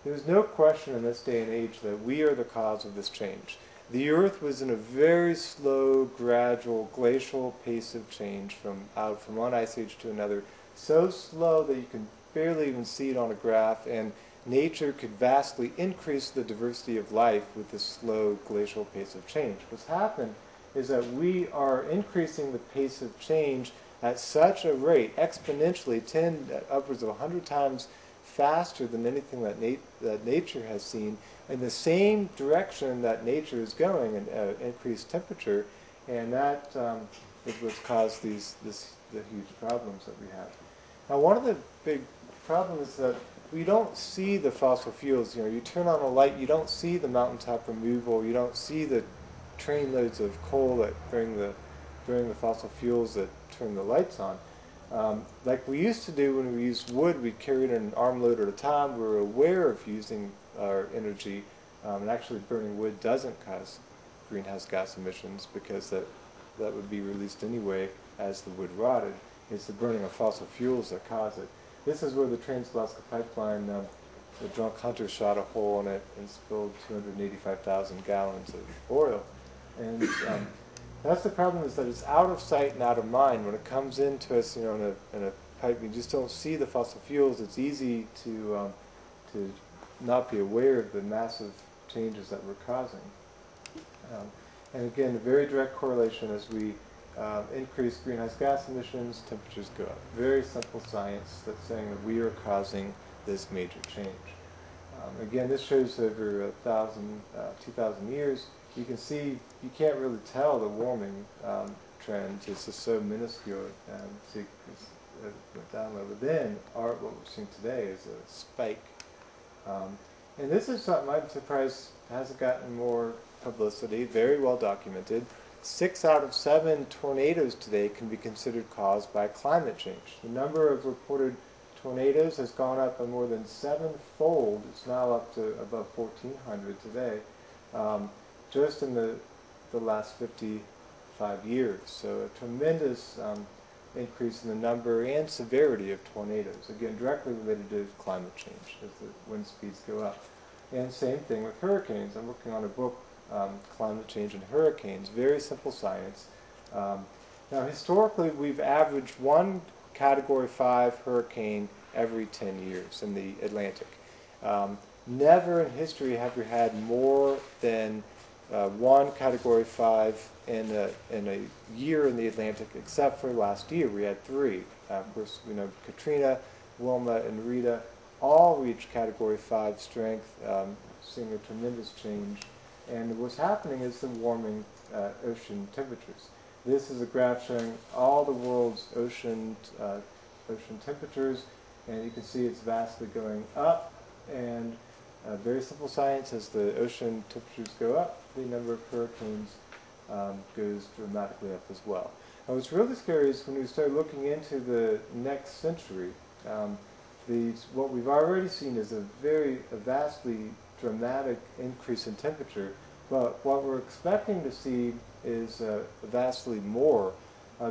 There's no question in this day and age that we are the cause of this change. The Earth was in a very slow, gradual, glacial pace of change from one ice age to another, so slow that you can barely even see it on a graph, and nature could vastly increase the diversity of life with this slow, glacial pace of change. What's happened is that we are increasing the pace of change at such a rate, exponentially, upwards of 100 times faster than anything that nature has seen, in the same direction that nature is going, and increased temperature, and that is what's caused the huge problems that we have. Now, one of the big problems is that we don't see the fossil fuels. You know, you turn on a light, you don't see the mountaintop removal, you don't see the trainloads of coal that bring the fossil fuels that turn the lights on. Like we used to do when we used wood, we carried an armload at a time. We were aware of using our energy, and actually burning wood doesn't cause greenhouse gas emissions because that would be released anyway as the wood rotted. It's the burning of fossil fuels that cause it. This is where the Trans-Alaska Pipeline, the drunk hunter shot a hole in it and spilled 285,000 gallons of oil. And that's the problem, is that it's out of sight and out of mind. When it comes into us, you know, in a pipe, we just don't see the fossil fuels. It's easy to not be aware of the massive changes that we're causing. And again, a very direct correlation: as we increase greenhouse gas emissions, temperatures go up. Very simple science that's saying that we are causing this major change. Again, this shows over 2,000 years. You can see, you can't really tell the warming trend. It's just so minuscule. See, it went down low. But then, what we're seeing today is a spike. And this is something I'm surprised hasn't gotten more publicity. Very well documented. 6 out of 7 tornadoes today can be considered caused by climate change. The number of reported tornadoes has gone up by more than 7-fold. It's now up to above 1,400 today. Just in the last 55 years. So a tremendous increase in the number and severity of tornadoes. Again, directly related to climate change as the wind speeds go up. And same thing with hurricanes. I'm working on a book, Climate Change and Hurricanes. Very simple science. Now, historically, we've averaged one Category 5 hurricane every 10 years in the Atlantic. Never in history have we had more than one Category 5 in a year in the Atlantic, except for last year. We had 3. Of course, we know Katrina, Wilma, and Rita all reached Category 5 strength, seeing a tremendous change. And what's happening is the warming ocean temperatures. This is a graph showing all the world's ocean temperatures, and you can see it's vastly going up. And very simple science: as the ocean temperatures go up, the number of hurricanes goes dramatically up as well. And what's really scary is when we start looking into the next century, what we've already seen is a vastly dramatic increase in temperature, but what we're expecting to see is vastly more.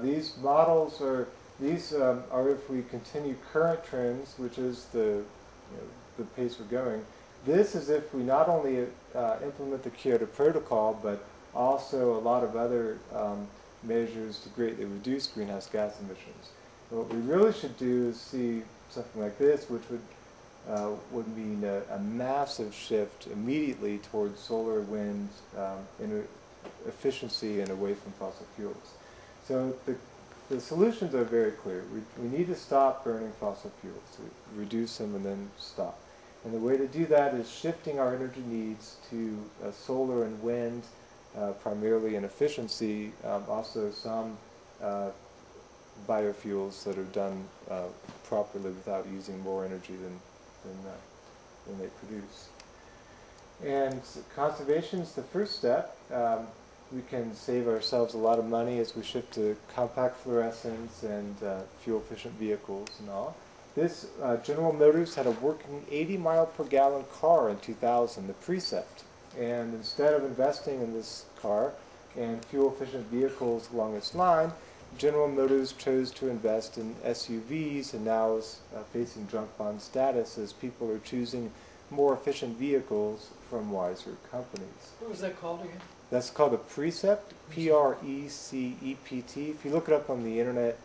These models are if we continue current trends, which is the pace we're going. This is if we not only implement the Kyoto Protocol, but also a lot of other measures to greatly reduce greenhouse gas emissions. And what we really should do is see something like this, which would mean a massive shift immediately towards solar, wind, efficiency, and away from fossil fuels. So the solutions are very clear. We need to stop burning fossil fuels, so reduce them and then stop. And the way to do that is shifting our energy needs to solar and wind, primarily in efficiency, also some biofuels that are done properly without using more energy than they produce. And conservation is the first step. We can save ourselves a lot of money as we shift to compact fluorescents and fuel-efficient vehicles and all. General Motors had a working 80-mile-per-gallon car in 2000, the Precept. And instead of investing in this car and fuel-efficient vehicles along its line, General Motors chose to invest in SUVs, and now is facing junk bond status as people are choosing more efficient vehicles from wiser companies. What was that called again? That's called a precept, Precept. If you look it up on the internet,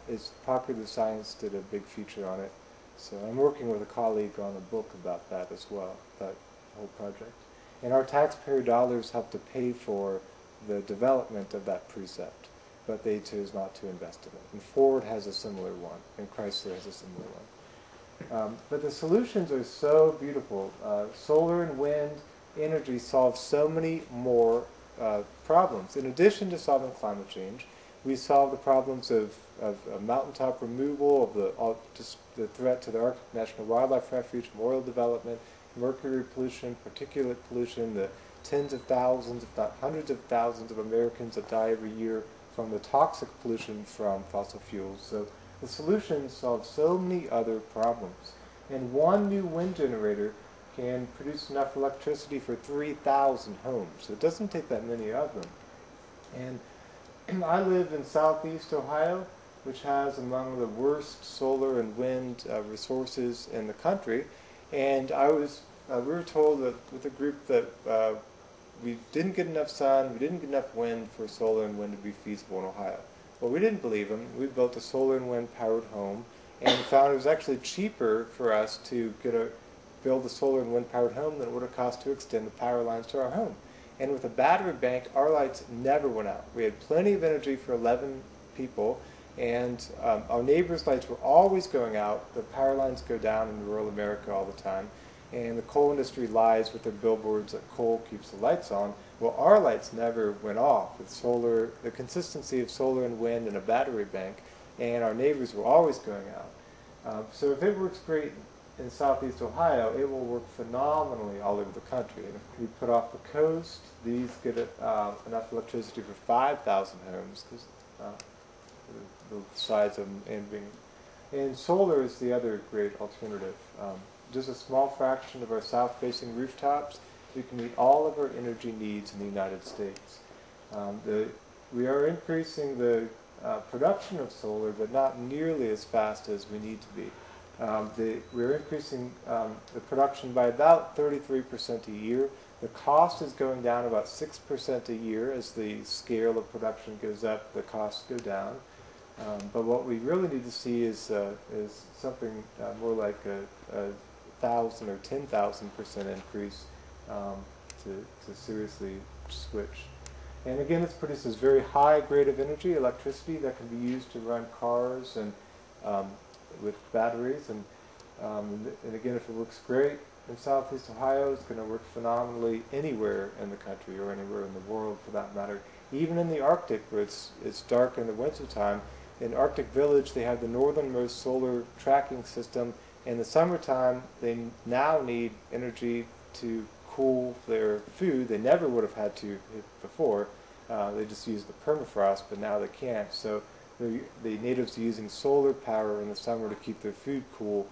it's Popular Science did a big feature on it. So I'm working with a colleague on a book about that as well, that whole project. And our taxpayer dollars help to pay for the development of that precept, but they chose not to invest in it. And Ford has a similar one, and Chrysler has a similar one. But the solutions are so beautiful. Solar and wind energy solves so many more problems. In addition to solving climate change, we solve the problems of mountaintop removal, of the threat to the Arctic National Wildlife Refuge, from oil development, mercury pollution, particulate pollution, the tens of thousands, if not hundreds of thousands of Americans that die every year from the toxic pollution from fossil fuels. So the solutions solve so many other problems. And one new wind generator can produce enough electricity for 3,000 homes. So it doesn't take that many of them. And I live in southeast Ohio, which has among the worst solar and wind resources in the country. And we were told that with a group that we didn't get enough sun, we didn't get enough wind for solar and wind to be feasible in Ohio. Well, we didn't believe them. We built a solar and wind powered home and found it was actually cheaper for us to build a solar and wind powered home than it would have cost to extend the power lines to our home. And with a battery bank, our lights never went out. We had plenty of energy for 11 people, and our neighbors' lights were always going out. The power lines go down in rural America all the time. And the coal industry lies with their billboards that coal keeps the lights on. Well, our lights never went off with solar, the consistency of solar and wind and a battery bank, and our neighbors were always going out. So if it works great in southeast Ohio, it will work phenomenally all over the country. And if we put off the coast, these get enough electricity for 5,000 homes, because the size of them and solar is the other great alternative. Just a small fraction of our south-facing rooftops, we can meet all of our energy needs in the United States. We are increasing the production of solar, but not nearly as fast as we need to be. We're increasing the production by about 33% a year. The cost is going down about 6% a year. As the scale of production goes up, the costs go down. But what we really need to see is something more like a 1,000 or 10,000% increase to seriously switch. And again, this produces very high grade of energy, electricity that can be used to run cars and with batteries. And again, if it works great in southeast Ohio, it's going to work phenomenally anywhere in the country or anywhere in the world for that matter. Even in the Arctic, where it's dark in the wintertime, in Arctic Village, they have the northernmost solar tracking system. In the summertime, they now need energy to cool their food. They never would have had to before. They just used the permafrost, but now they can't. So the natives are using solar power in the summer to keep their food cool.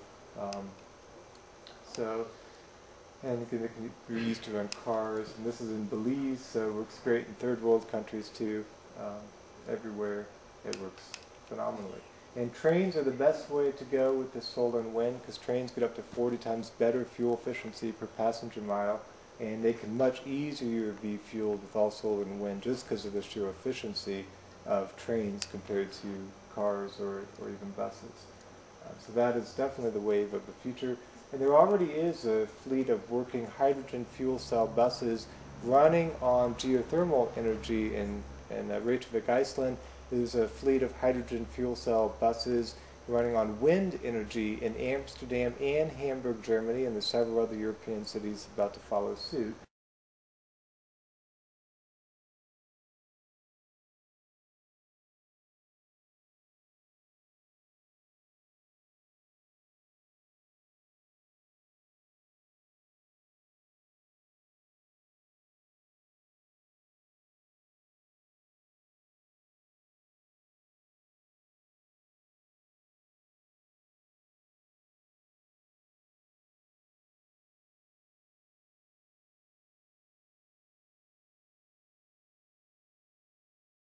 And it can be used to run cars. And this is in Belize, so it works great in third world countries too. Everywhere it works phenomenally. And trains are the best way to go with the solar and wind, because trains get up to 40 times better fuel efficiency per passenger mile, and they can much easier be fueled with all solar and wind just because of the sheer efficiency of trains compared to cars or even buses. So that is definitely the wave of the future. And there already is a fleet of working hydrogen fuel cell buses running on geothermal energy in Reykjavik, Iceland. There's a fleet of hydrogen fuel cell buses running on wind energy in Amsterdam and Hamburg, Germany, and there's several other European cities about to follow suit.